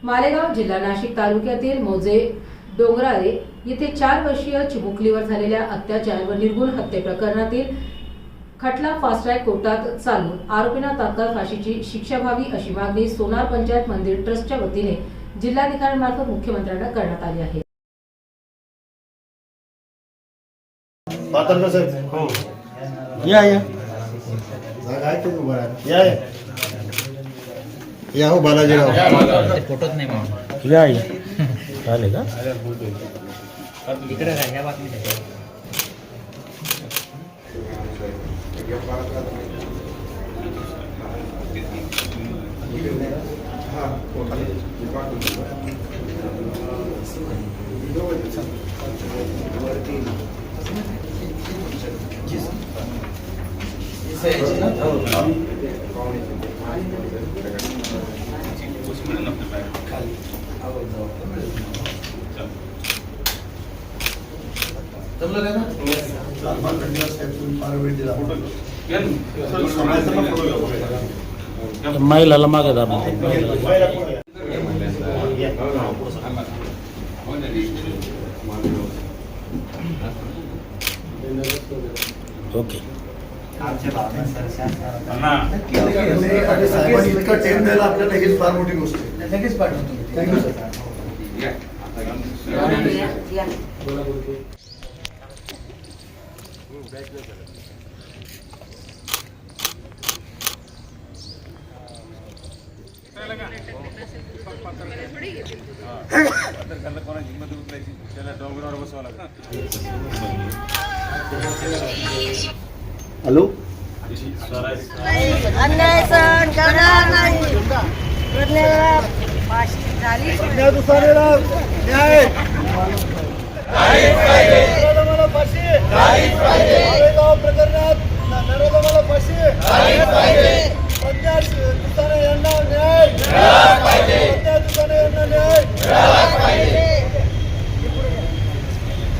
मालेगाव जिल्हा नाशिक तालुक्यातील मौजे डोंगराळे येथे 4 वर्षीय चिमुकलीवर झालेल्या अत्याचार व निर्गुण हत्ये प्रकरणातील खटला फास्ट ट्रॅक कोर्टात चालून आरोपींना तात्काळ फाशीची शिक्षा व्हावी अशी मागणी सोनार पंचायत मंदिर ट्रस्टच्या वतीने जिल्हाधिकाऱ्यांमार्फत मुख्यमंत्र्यांना करण्यात आली आहे। या हो बालाजीराव फोटोच नाही मग या चालेल का इकडे काय या बातमी महिलाला मागे दाब ओके इतका टाइम द्यायला आपल्याला लगेच फार मोठी गोष्ट आहे। लगेच पाठवतो। Thank you sir. हॅलो अन्याय सहन करणार नाही। करण्याला फाशी झाली। न्याय